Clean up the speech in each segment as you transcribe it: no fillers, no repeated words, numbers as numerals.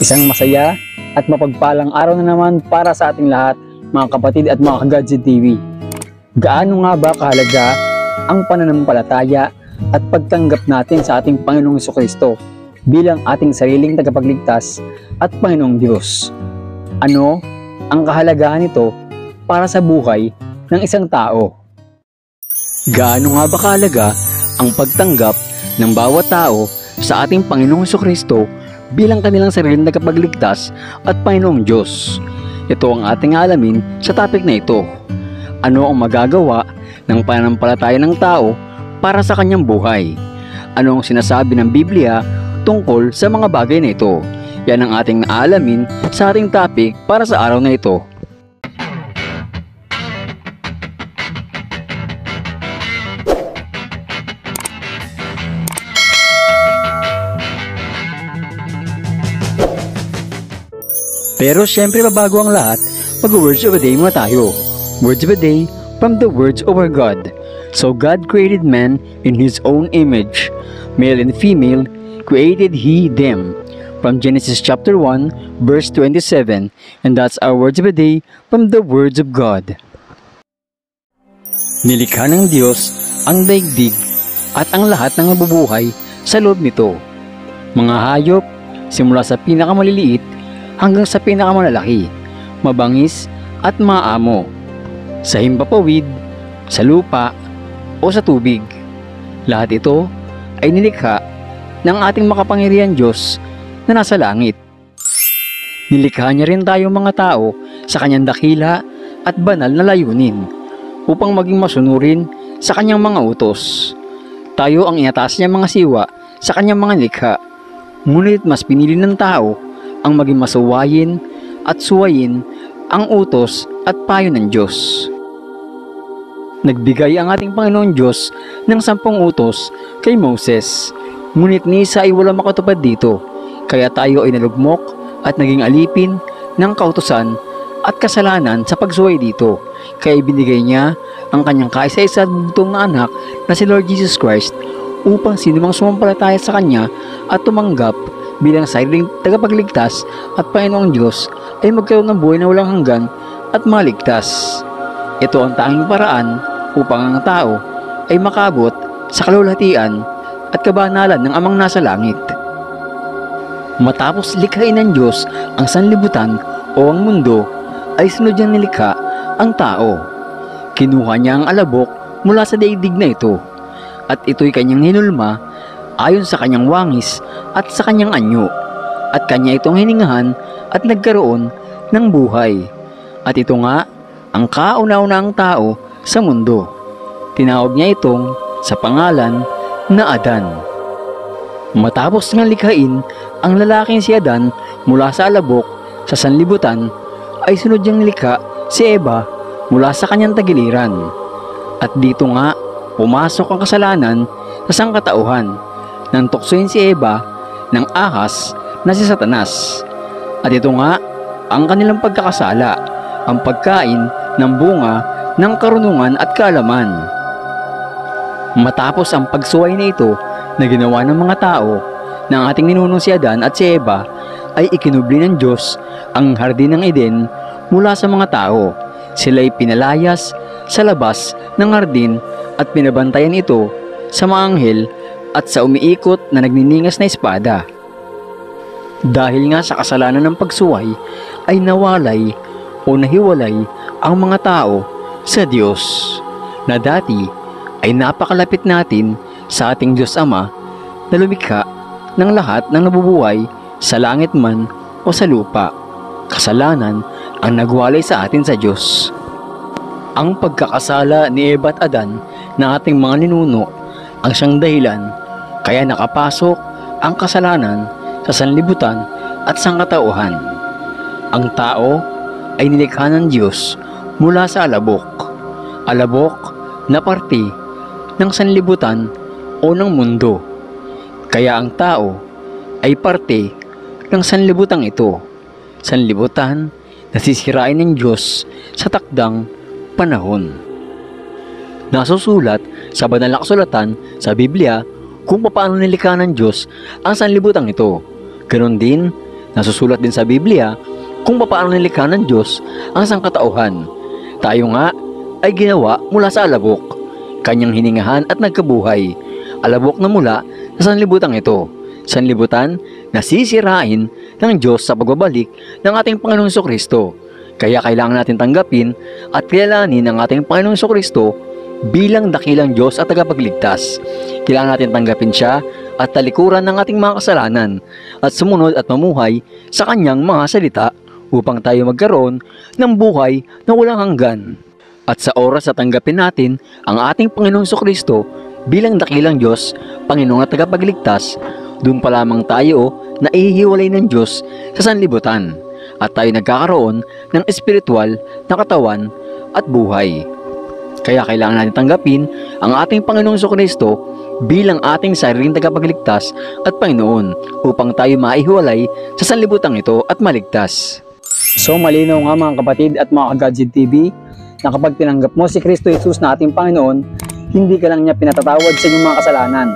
Isang masaya at mapagpalang araw na naman para sa ating lahat, mga kapatid at mga ka-Godseed TV. Gaano nga ba kahalaga ang pananampalataya at pagtanggap natin sa ating Panginoong Jesucristo bilang ating sariling tagapagligtas at Panginoong Diyos? Ano ang kahalagahan nito para sa buhay ng isang tao? Gaano nga ba kahalaga ang pagtanggap ng bawat tao sa ating Panginoong Jesucristo bilang kanilang sariling tagapagligtas at Panginoong Diyos? Ito ang ating alamin sa topic na ito. Ano ang magagawa ng pananampalataya ng tao para sa kanyang buhay? Ano ang sinasabi ng Biblia tungkol sa mga bagay na ito? Yan ang ating naalamin sa ating topic para sa araw na ito. Pero syempre bago ang lahat, mag-words of the day muna tayo. Words of the day from the words of our God. So God created man in His own image. Male and female created He them. From Genesis chapter 1 verse 27. And that's our words of the day from the words of God. Nilikha ng Diyos ang daigdig at ang lahat ng nabubuhay sa loob nito. Mga hayop, simula sa pinakamaliliit hanggang sa pinakamalalaki, mabangis at maamo, sa himpapawid, sa lupa o sa tubig. Lahat ito ay nilikha ng ating makapangyarihan Diyos na nasa langit. Nilikha niya rin tayo mga tao sa kanyang dakila at banal na layunin upang maging masunurin sa kanyang mga utos. Tayo ang inatas niya mga siwa sa kanyang mga likha, ngunit mas pinili ng tao ang maging masuwayin at suwayin ang utos at payo ng Diyos. Nagbigay ang ating Panginoon Diyos ng 10 utos kay Moses, ngunit ni isa ay walang makatupad dito, kaya tayo ay nalugmok at naging alipin ng kautusan at kasalanan sa pagsuway dito. Kaya ibinigay niya ang kanyang kaisa-isa at bugtong na anak na si Lord Jesus Christ upang sinumang sumampalataya sa kanya at tumanggap bilang sariling tagapagligtas at Panginoong Diyos ay magkaroon ng buhay na walang hanggan at maligtas. Ito ang tanging paraan upang ang tao ay makabot sa kalulhatian at kabanalan ng Amang nasa langit. Matapos likhain ng Diyos ang sanlibutan o ang mundo, ay sunod niyang nilikha ang tao. Kinuha niya ang alabok mula sa daigdig na ito, at ito'y kanyang hinulma ayon sa kanyang wangis at sa kanyang anyo, at kanya itong hiningahan at nagkaroon ng buhay. At ito nga ang kauna-unahang tao sa mundo. Tinawag niya itong sa pangalan na Adan. Matapos nga likhain ang lalaking si Adan mula sa alabok sa sanlibutan, ay sunod niyang nilikha si Eva mula sa kanyang tagiliran. At dito nga pumasok ang kasalanan sa sangkatauhan nang tuksoin si Eva ng ahas na si Satanas. At ito nga ang kanilang pagkakasala, ang pagkain ng bunga ng karunungan at kaalaman. Matapos ang pagsuway na ito na ginawa ng mga tao ng ating ninunong si Adan at si Eva, ay ikinubli ng Diyos ang hardin ng Eden mula sa mga tao. Sila'y pinalayas sa labas ng hardin at pinabantayan ito sa mga anghel at sa umiikot na nagniningas na espada. Dahil nga sa kasalanan ng pagsuway, ay nawalay o nahiwalay ang mga tao sa Diyos, na dati ay napakalapit natin sa ating Diyos Ama na lumikha ng lahat ng nabubuhay sa langit man o sa lupa. Kasalanan ang nagwalay sa atin sa Diyos. Ang pagkakasala ni Eva at Adan na ating mga ninuno ang siyang dahilan kaya nakapasok ang kasalanan sa sanlibutan at sangkatauhan. Ang tao ay nilikha ng Diyos mula sa alabok. Alabok na parte ng sanlibutan o ng mundo. Kaya ang tao ay parte ng sanlibutang ito. Sanlibutan na sisirain ng Diyos sa takdang panahon. Nasusulat sa banal na kasulatan sa Biblia kung paano nilikha ng Diyos ang sanlibutan ito. Ganon din Nasusulat din sa Biblia kung paano nilikha ng Diyos ang sangkatauhan. Tayo nga ay ginawa mula sa alabok, kanyang hiningahan at nagkabuhay. Alabok na mula sa sanlibutan ito, sanlibutan na sisirain ng Diyos sa pagbabalik ng ating Panginoong Jesucristo. Kaya kailangan natin tanggapin at kilalanin ang ating Panginoong Jesucristo bilang dakilang Diyos at tagapagligtas. Kailangan natin tanggapin siya at talikuran ng ating mga kasalanan at sumunod at mamuhay sa kanyang mga salita upang tayo magkaroon ng buhay na walang hanggan. At sa oras na tanggapin natin ang ating Panginoong Jesucristo bilang dakilang Diyos, Panginoon at tagapagligtas, doon pa lamang tayo na ihiwalay ng Diyos sa sanlibutan at tayo nagkakaroon ng espiritual na katawan at buhay. Kaya kailangan natin tanggapin ang ating Panginoong Jesucristo bilang ating sariling tagapagligtas at Panginoon upang tayo maihiwalay sa sanlibutan ito at maligtas. So malinaw nga mga kapatid at mga ka-Godseed TV na kapag tinanggap mo si Kristo Jesus na ating Panginoon, hindi ka lang niya pinatatawad sa iyong mga kasalanan.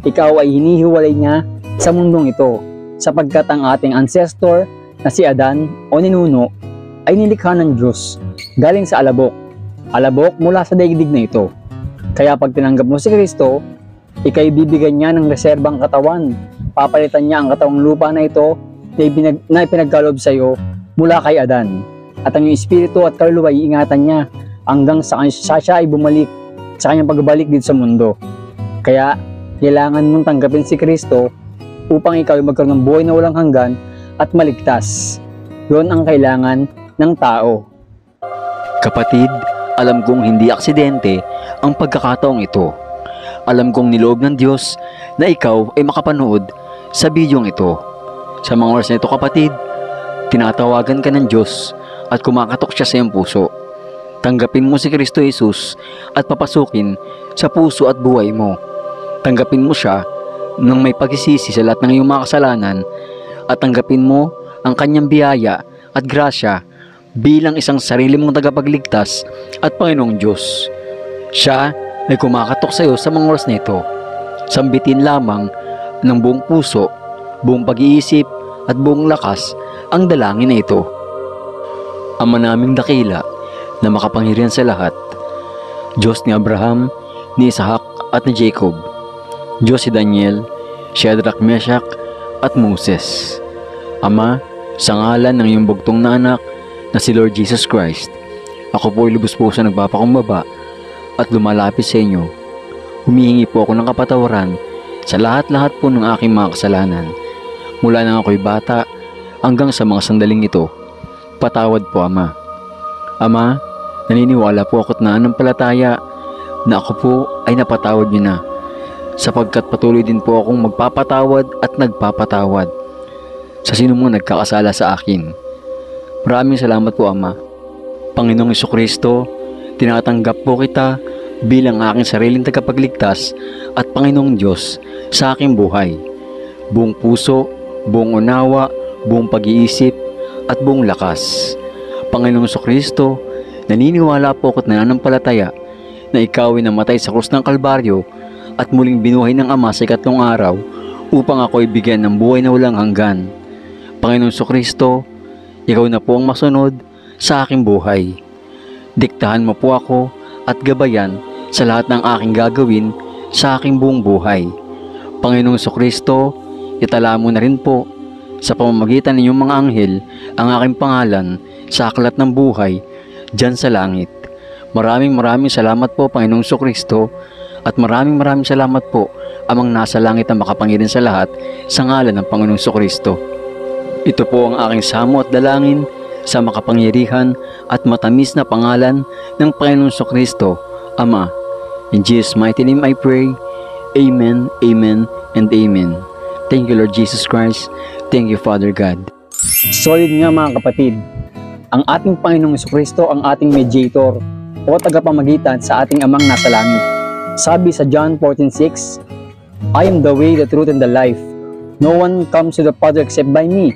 Ikaw ay hinihiwalay niya sa mundong ito sapagkat ang ating ancestor na si Adan o ninuno ay nilikha ng Diyos galing sa alabok. Alabok mula sa daigdig na ito. Kaya pag tinanggap mo si Kristo, ikay bibigyan niya ng reserbang katawan. Papalitan niya ang katawang lupa na ito na ipinagkaloob sa iyo mula kay Adan. At ang iyong espiritu at kaluluwa ay ingatan niya hanggang sa siya ay bumalik sa kanyang pagbabalik dito sa mundo. Kaya kailangan mong tanggapin si Kristo upang ikaw ay magkaroon ng buhay na walang hanggan at maligtas. Yun ang kailangan ng tao. Kapatid, alam kong hindi aksidente ang pagkakataong ito. Alam kong niloob ng Diyos na ikaw ay makapanood sa bidyong ito. Sa mga oras na ito kapatid, tinatawagan ka ng Diyos at kumakatok siya sa iyong puso. Tanggapin mo si Kristo Jesus at papasukin sa puso at buhay mo. Tanggapin mo siya nang may pagsisisi sa lahat ng iyong mga kasalanan at tanggapin mo ang kanyang biyaya at grasya bilang isang sarili mong tagapagligtas at Panginoong Diyos. Siya ay kumakatok sa iyo sa mga oras na ito. Sambitin lamang ng buong puso, buong pag-iisip at buong lakas ang dalangin na ito. Ama naming dakila na makapangyarihan sa lahat, Diyos ni Abraham, ni Isaac at ni Jacob, Diyos si Daniel, Shadrach, Meshach at Moses. Ama, sa ngalan ng iyong bugtong na anak na si Lord Jesus Christ, ako po ay lubos puso nagpapakumbaba at lumalapit sa inyo. Humihingi po ako ng kapatawaran sa lahat-lahat po ng aking mga kasalanan. Mula nang ako'y bata hanggang sa mga sandaling ito, patawad po Ama. Ama, naniniwala po ako't naanampalataya na ako po ay napatawad niyo na, sapagkat patuloy din po akong magpapatawad at nagpapatawad sa sino mga nagkakasala sa akin. Maraming salamat po Ama. Panginoong Jesucristo, tinatanggap po kita bilang aking sariling tagapagligtas at Panginoong Diyos sa aking buhay. Buong puso, buong unawa, buong pag-iisip at buong lakas. Panginoong Jesucristo, naniniwala po ako't nananampalataya na ikaw ay namatay sa krus ng Kalbaryo at muling binuhay ng Ama sa ikatlong araw upang ako ay bigyan ng buhay na walang hanggan. Panginoong Jesucristo, ikaw na po ang masunod sa aking buhay. Diktahan mo po ako at gabayan sa lahat ng aking gagawin sa aking buong buhay. Panginoong Jesucristo, itala mo na rin po sa pamamagitan ng iyong mga anghel ang aking pangalan sa aklat ng buhay diyan sa langit. Maraming salamat po Panginoong Jesucristo at maraming salamat po Amang nasa langit na makapangyarihan sa lahat sa ngalan ng Panginoong Jesucristo. Ito po ang aking samo at dalangin sa makapangyarihan at matamis na pangalan ng Panginoong Jesucristo, Ama. In Jesus' mighty name I pray. Amen, amen, and amen. Thank you Lord Jesus Christ. Thank you Father God. Solid nga mga kapatid, ang ating Panginoong Jesucristo ang ating mediator o tagapamagitan sa ating Amang nasa langit. Sabi sa John 14:6, I am the way, the truth, and the life. No one comes to the Father except by me.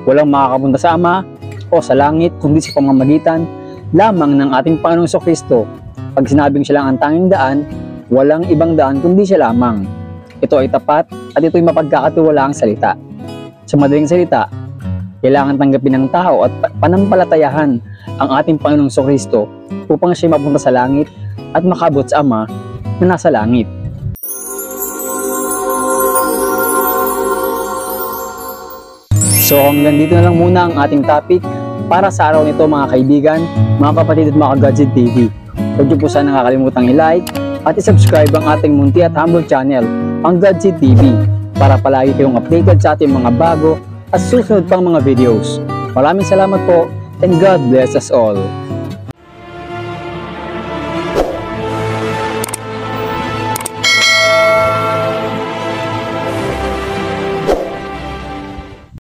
Walang makakapunta sa Ama o sa langit kundi sa pamamagitan lamang ng ating Panginoong Jesucristo. Pag sinabing siya lang ang tanging daan, walang ibang daan kundi siya lamang. Ito ay tapat at ito ay mapagkakatiwalaang salita. Sa madaling salita, Kailangan tanggapin ng tao at panampalatayahan ang ating Panginoong Kristo upang siya mapunta sa langit at makabot sa Ama na nasa langit. So hanggang dito na lang muna ang ating topic para sa araw nito mga kaibigan, mga kapatid at mga Gadget TV. Huwag niyo po sana nakakalimutang i-like at i-subscribe ang ating munti at humble channel, ang Gadget TV, para palagi kayong updated sa ating mga bago at susunod pang mga videos. Maraming salamat po and God bless us all.